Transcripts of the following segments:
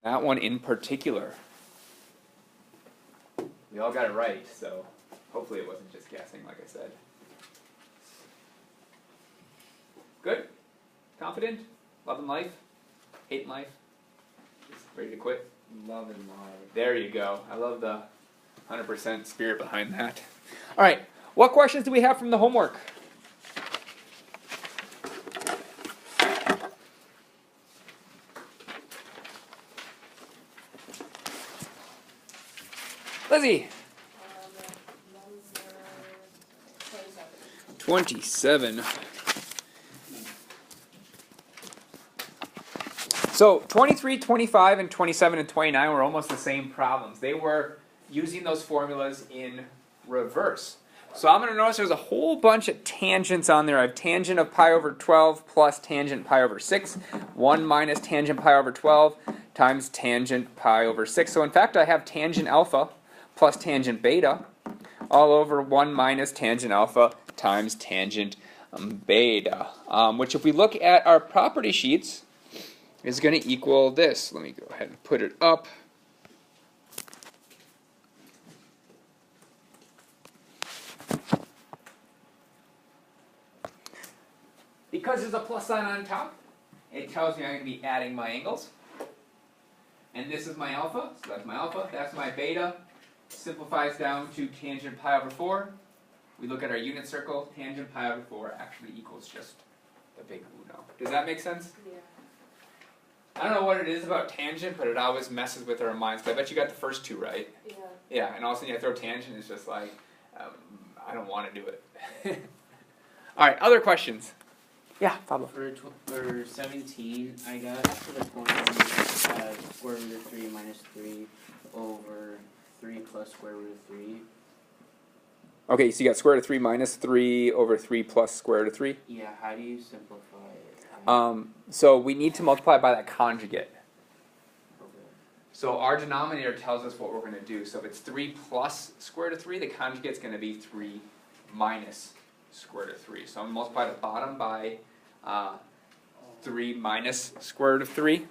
That one in particular. We all got it right, so hopefully it wasn't just guessing, like I said. Good? Confident? Loving life? Hating life? Just ready to quit? Loving life. There you go. I love the 100% spirit behind that. All right. What questions do we have from the homework? Lizzie. 27. So 23, 25, and 27 and 29 were almost the same problems. They were using those formulas in reverse. So I'm going to notice there's a whole bunch of tangents on there. I have tangent of pi over 12 plus tangent pi over 6. 1 minus tangent pi over 12 times tangent pi over 6. So in fact, I have tangent alpha plus tangent beta all over 1 minus tangent alpha times tangent beta. Which if we look at our property sheets, is going to equal this. Let me go ahead and put it up. Because there's a plus sign on top, it tells me I'm going to be adding my angles. And this is my alpha, so that's my alpha. That's my beta. Simplifies down to tangent pi over 4. We look at our unit circle. Tangent pi over 4 actually equals just the big Uno. Does that make sense? Yeah. I don't know what it is about tangent, but it always messes with our minds. I bet you got the first two right. Yeah. Yeah, and all of a sudden you throw tangent, it's just like, I don't want to do it. All right, other questions? Yeah, Pablo. For 17, I got for the point square root of 3 minus 3 over 3 plus square root of 3. Okay, so you got square root of 3 minus 3 over 3 plus square root of 3? Yeah, how do you simplify it? So we need to multiply by that conjugate. Okay. So our denominator tells us what we're going to do. So if it's 3 plus square root of 3, the conjugate's going to be 3 minus square root of 3. So I'm going to multiply the bottom by 3 minus square root of 3,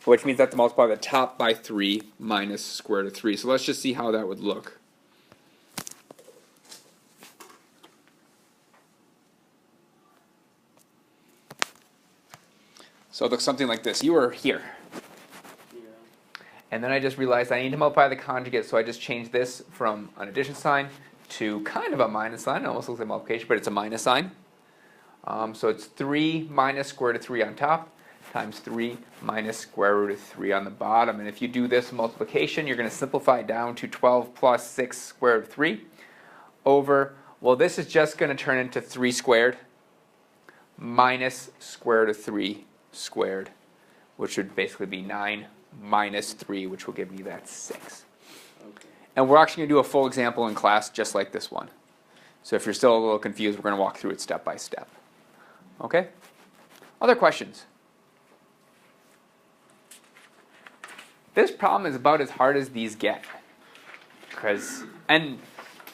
which means I have to multiply the top by 3 minus square root of 3. So let's just see how that would look. So it looks something like this. You were here. Yeah. And then I just realized I need to multiply the conjugate, so I just changed this from an addition sign to kind of a minus sign. It almost looks like multiplication, but it's a minus sign. So it's 3 minus square root of 3 on top times 3 minus square root of 3 on the bottom. And if you do this multiplication, you're going to simplify down to 12 plus 6 square root of 3 over, well, this is just going to turn into 3 squared minus square root of 3 squared, which would basically be 9 minus 3, which will give me that 6. Okay. And we're actually going to do a full example in class just like this one. So if you're still a little confused, we're going to walk through it step by step. Okay? Other questions? This problem is about as hard as these get. And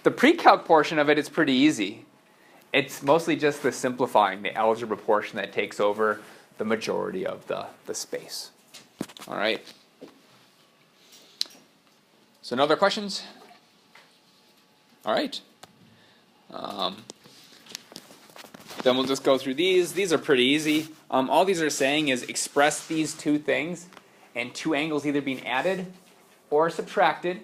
the pre-calc portion of it is pretty easy. It's mostly just the simplifying, the algebra portion that takes over the majority of the space. All right. So no other questions? All right. Then we'll just go through these. These are pretty easy. All these are saying is express these two things and two angles either being added or subtracted.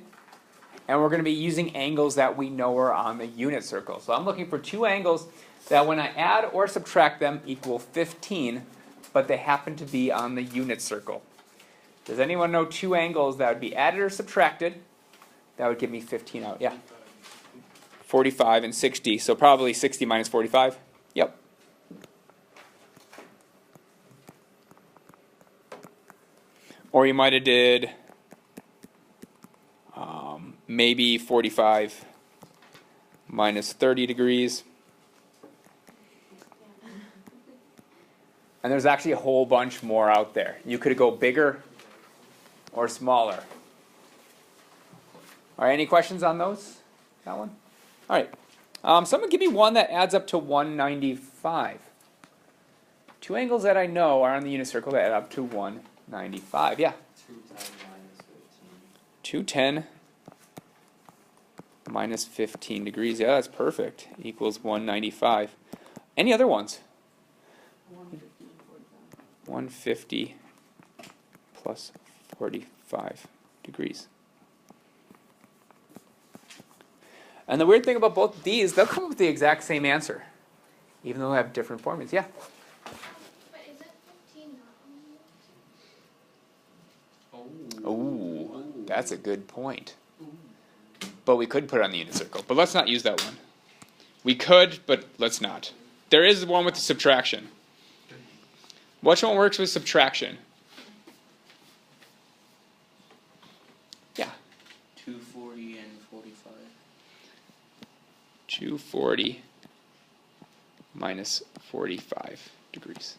And we're going to be using angles that we know are on the unit circle. So I'm looking for two angles that when I add or subtract them equal 15, but they happen to be on the unit circle. Does anyone know two angles that would be added or subtracted that would give me 15 out? Yeah. 45 and 60, so probably 60 minus 45. Yep. Or you might have did maybe 45 minus 30 degrees. And there's actually a whole bunch more out there. You could go bigger or smaller. All right, any questions on those? That one? All right. Someone give me one that adds up to 195. Two angles that I know are on the unit circle that add up to 195. Yeah? 2 210 minus 15 degrees. Yeah, that's perfect. Equals 195. Any other ones? 150 plus 45 degrees. And the weird thing about both of these, they'll come up with the exact same answer, even though they have different formulas. Yeah? But is it 15 not on the Oh, that's a good point. But we could put it on the unit circle. But let's not use that one. We could, but let's not. There is one with the subtraction. Which one works with subtraction? Yeah. 240 and 45. 240 minus 45 degrees.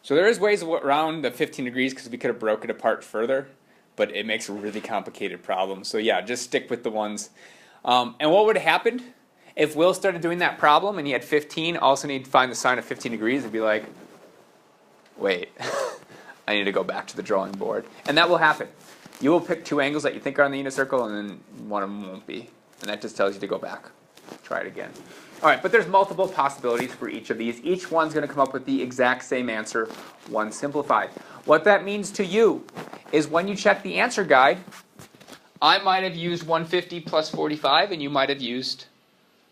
So there is ways around the 15 degrees because we could have broken it apart further, but it makes a really complicated problem. So yeah, just stick with the ones. And what would have happened if Will started doing that problem and he had 15, also need to find the sine of 15 degrees and be like, wait, I need to go back to the drawing board. And that will happen. You will pick two angles that you think are on the unit circle and then one of them won't be. And that just tells you to go back. Try it again. All right, but there's multiple possibilities for each of these. Each one's going to come up with the exact same answer, one simplified. What that means to you is when you check the answer guide, I might have used 150 plus 45 and you might have used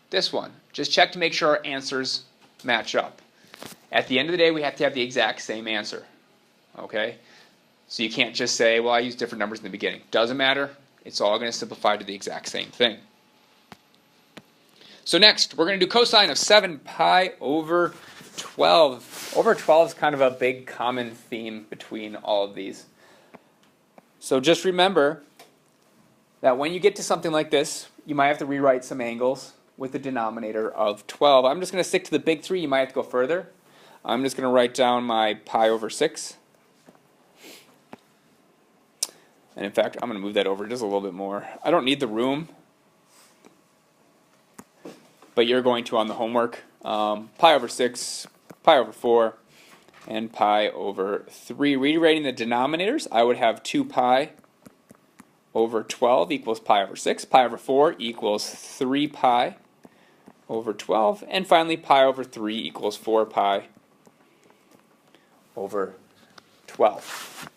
this one. Just check to make sure our answers match up. At the end of the day, we have to have the exact same answer. Okay? So you can't just say, well, I used different numbers in the beginning. Doesn't matter. It's all going to simplify to the exact same thing. So next, we're going to do cosine of 7 pi over 12. Over 12 is kind of a big common theme between all of these. So just remember that when you get to something like this, you might have to rewrite some angles with the denominator of 12. I'm just going to stick to the big three. You might have to go further. I'm just going to write down my pi over 6. And in fact, I'm going to move that over just a little bit more. I don't need the room, but you're going to on the homework. Pi over 6, pi over 4, and pi over 3. Rewriting the denominators, I would have 2 pi over 12 equals pi over 6. Pi over 4 equals 3 pi over 12. And finally, pi over 3 equals 4 pi over 12.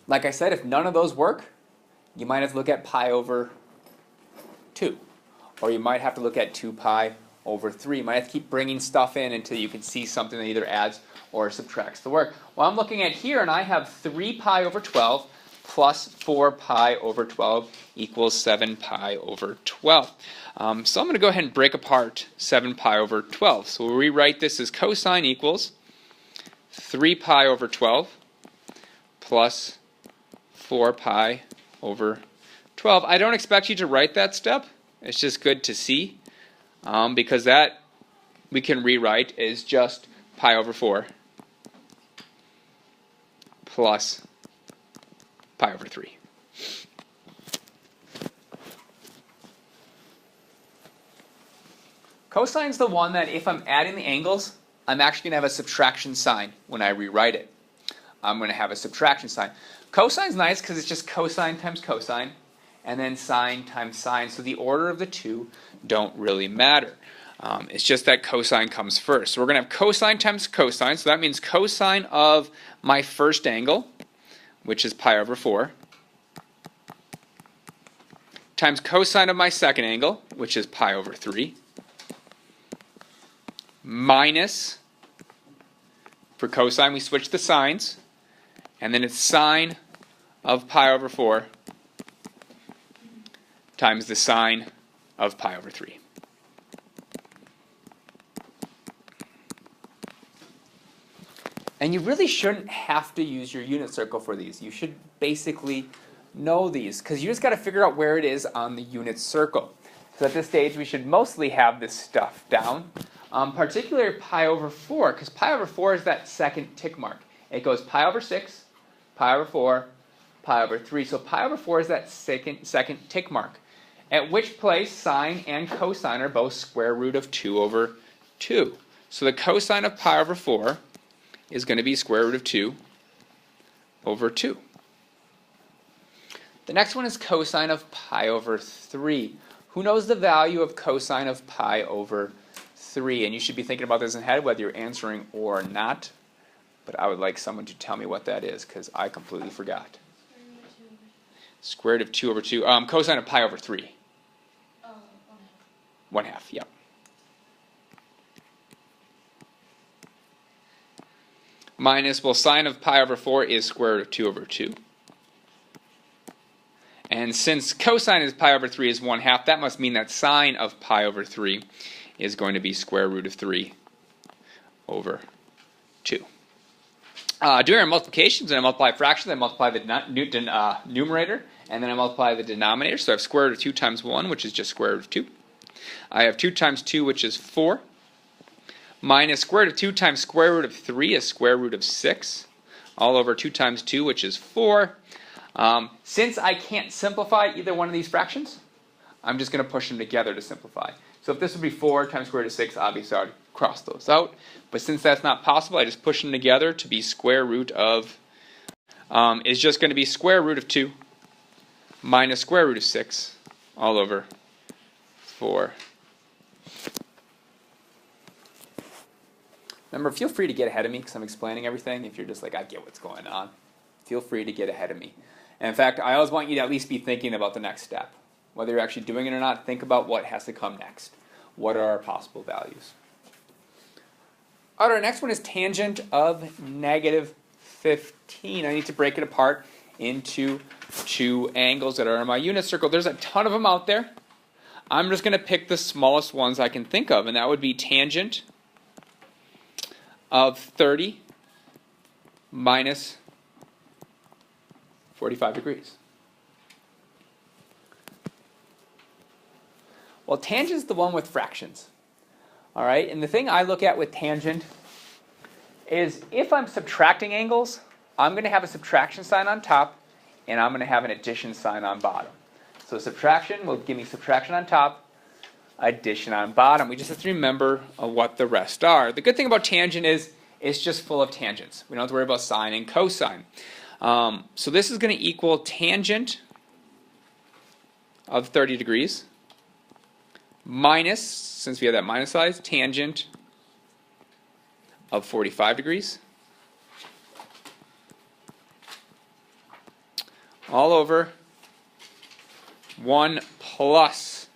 Like I said, if none of those work, you might have to look at pi over 2. Or you might have to look at 2 pi over 3. You might have to keep bringing stuff in until you can see something that either adds or subtracts the work. Well, I'm looking at here, and I have 3 pi over 12 plus 4 pi over 12 equals 7 pi over 12. So I'm going to go ahead and break apart 7 pi over 12. So we'll rewrite this as cosine equals 3 pi over 12 plus 4 pi over 12. I don't expect you to write that step. It's just good to see, because that we can rewrite as just pi over 4 plus pi over 3. Cosine's the one that if I'm adding the angles, I'm actually going to have a subtraction sign when I rewrite it. I'm going to have a subtraction sign. Cosine's nice because it's just cosine times cosine, and then sine times sine. So the order of the two don't really matter. It's just that cosine comes first. So we're going to have cosine times cosine. So that means cosine of my first angle, which is pi over 4, times cosine of my second angle, which is pi over 3, minus, for cosine we switch the signs, and then it's sine of pi over 4 times the sine of pi over 3. And you really shouldn't have to use your unit circle for these. You should basically know these, because you just got to figure out where it is on the unit circle. So at this stage, we should mostly have this stuff down, particularly pi over 4, because pi over 4 is that second tick mark. It goes pi over 6, pi over 4, pi over 3. So pi over 4 is that second tick mark, at which place sine and cosine are both square root of 2 over 2. So the cosine of pi over 4 is going to be square root of 2 over 2. The next one is cosine of pi over 3. Who knows the value of cosine of pi over 3? And you should be thinking about this in head, whether you're answering or not. But I would like someone to tell me what that is, because I completely forgot. Square root of 2 over 2. Cosine of pi over 3. 1/2, yep. Minus, well, sine of pi over 4 is square root of 2 over 2. And since cosine of pi over 3 is 1/2, that must mean that sine of pi over 3 is going to be square root of 3 over 2. Doing our multiplications, and I multiply fractions, I multiply the numerator, and then I multiply the denominator. So I have square root of 2 times 1, which is just square root of 2. I have 2 times 2, which is 4. Minus square root of 2 times square root of 3 is square root of 6. All over 2 times 2, which is 4. Since I can't simplify either one of these fractions, I'm just going to push them together to simplify. So if this would be 4 times square root of 6, obviously I would cross those out. But since that's not possible, I just push them together to be square root of, is just going to be square root of 2 minus square root of 6 all over 4. Remember, feel free to get ahead of me because I'm explaining everything. If you're just like, I get what's going on, feel free to get ahead of me. And in fact, I always want you to at least be thinking about the next step. Whether you're actually doing it or not, think about what has to come next. What are our possible values? All right, our next one is tangent of negative 15. I need to break it apart into 2 angles that are in my unit circle. There's a ton of them out there. I'm just going to pick the smallest ones I can think of, and that would be tangent of 30 minus 45 degrees. Well, tangent is the one with fractions. All right, and the thing I look at with tangent is if I'm subtracting angles, I'm going to have a subtraction sign on top, and I'm going to have an addition sign on bottom. So subtraction will give me subtraction on top, addition on bottom. We just have to remember what the rest are. The good thing about tangent is it's just full of tangents. We don't have to worry about sine and cosine. So this is going to equal tangent of 30 degrees minus, since we have that minus size, tangent of 45 degrees all over 1 plus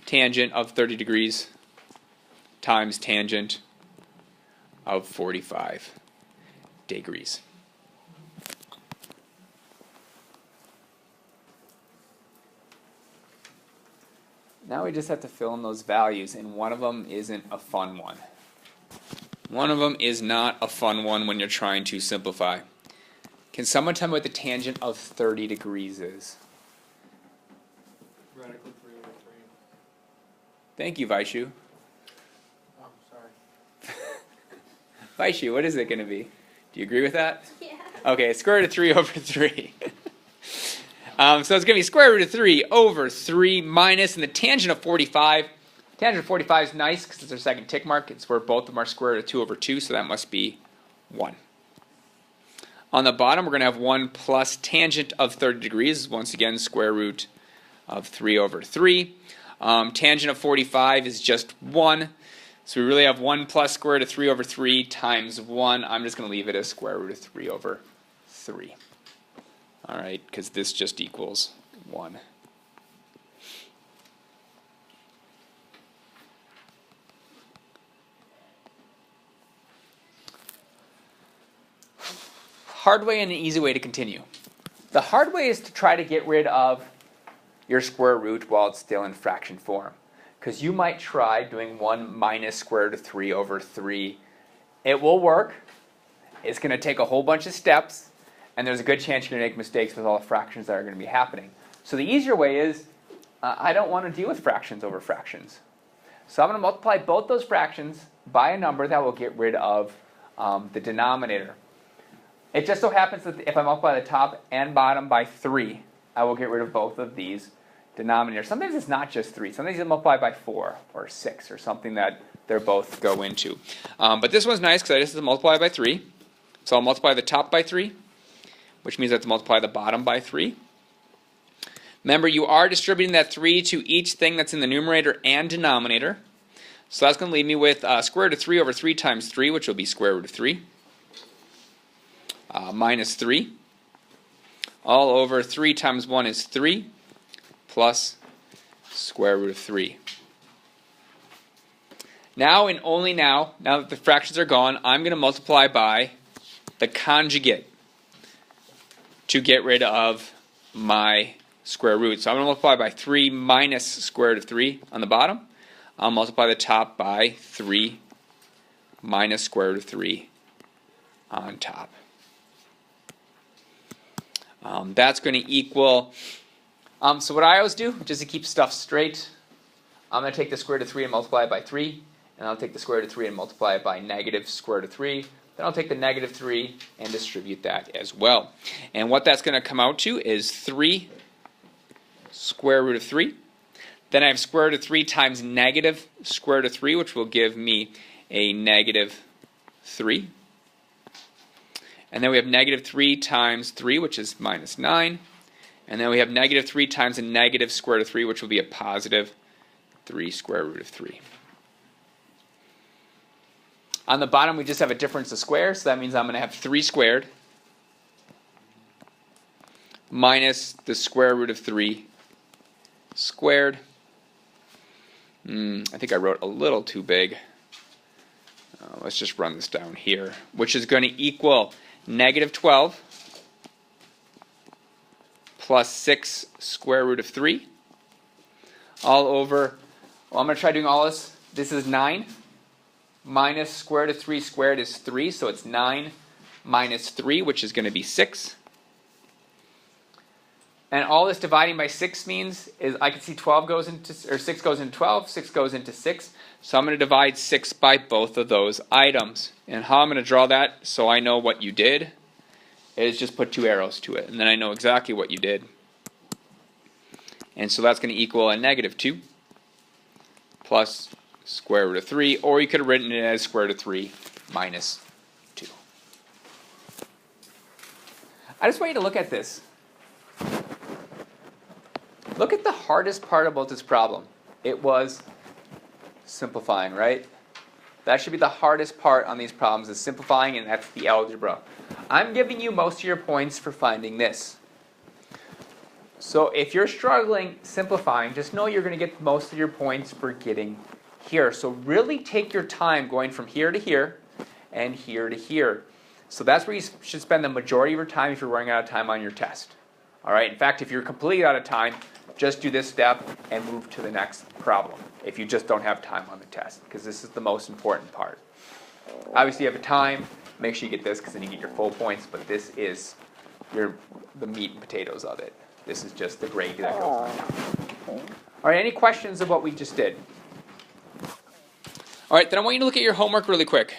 tangent of 30 degrees times tangent of 45 degrees. Now we just have to fill in those values, and one of them isn't a fun one. One of them is not a fun one when you're trying to simplify. Can someone tell me what the tangent of 30 degrees is? Radical 3 over 3. Thank you, Vaishu. Oh, sorry. Vaishu, what is it going to be? Do you agree with that? Yeah. Okay, square root of 3 over 3. So it's going to be square root of 3 over 3 minus, and the tangent of 45. Tangent of 45 is nice because it's our second tick mark. It's where both of them are square root of 2 over 2, so that must be 1. On the bottom, we're going to have 1 plus tangent of 30 degrees. Once again, square root of 3 over 3. Tangent of 45 is just 1. So we really have 1 plus square root of 3 over 3 times 1. I'm just going to leave it as square root of 3 over 3. All right, because this just equals 1. Hard way and an easy way to continue. The hard way is to try to get rid of your square root while it's still in fraction form. Because you might try doing 1 minus square root of 3 over 3. It will work. It's going to take a whole bunch of steps. And there's a good chance you're going to make mistakes with all the fractions that are going to be happening. So the easier way is, I don't want to deal with fractions over fractions. So I'm going to multiply both those fractions by a number that will get rid of the denominator. It just so happens that if I multiply the top and bottom by 3, I will get rid of both of these denominators. Sometimes it's not just 3. Sometimes you multiply by 4 or 6 or something that they're both go into. But this one's nice because I just have to multiply by 3. So I'll multiply the top by 3, which means I have to multiply the bottom by 3. Remember, you are distributing that 3 to each thing that's in the numerator and denominator. So that's going to leave me with square root of 3 over 3 times 3, which will be square root of 3, minus 3. All over 3 times 1 is 3, plus square root of 3. Now and only now that the fractions are gone, I'm going to multiply by the conjugate to get rid of my square root. So I'm going to multiply by 3 minus square root of 3 on the bottom. I'll multiply the top by 3 minus square root of 3 on top. That's going to equal, so what I always do, just to keep stuff straight, I'm going to take the square root of 3 and multiply it by 3, and I'll take the square root of 3 and multiply it by negative square root of 3. Then I'll take the negative 3 and distribute that as well. And what that's going to come out to is 3 square root of 3. Then I have square root of 3 times negative square root of 3, which will give me a negative 3. And then we have negative 3 times 3, which is minus 9. And then we have negative 3 times a negative square root of 3, which will be a positive 3 square root of 3. On the bottom, we just have a difference of squares, so that means I'm going to have 3 squared minus the square root of 3 squared. I think I wrote a little too big. Let's just run this down here, which is going to equal negative 12 plus 6 square root of 3 all over, well, I'm going to try doing all this. This is 9 minus square root of 3 squared is 3, so it's 9 minus 3, which is going to be 6. And all this dividing by 6 means is I can see 12 goes into, or 6 goes into 12, 6 goes into 6. So I'm going to divide 6 by both of those items. And how I'm going to draw that so I know what you did is just put 2 arrows to it. And then I know exactly what you did. And so that's going to equal a negative 2 plus square root of 3. Or you could have written it as square root of 3 minus 2. I just want you to look at this. Look at the hardest part about this problem. It was simplifying, right? That should be the hardest part on these problems, is simplifying, and that's the algebra. I'm giving you most of your points for finding this. So if you're struggling simplifying, just know you're going to get most of your points for getting here. So really take your time going from here to here and here to here. So that's where you should spend the majority of your time if you're running out of time on your test. All right. In fact, if you're completely out of time, just do this step and move to the next problem if you just don't have time on the test, because this is the most important part. Obviously, you have a time. Make sure you get this because then you get your full points, but this is the meat and potatoes of it. This is just the gravy that goes on top. All right, any questions of what we just did? All right, then I want you to look at your homework really quick.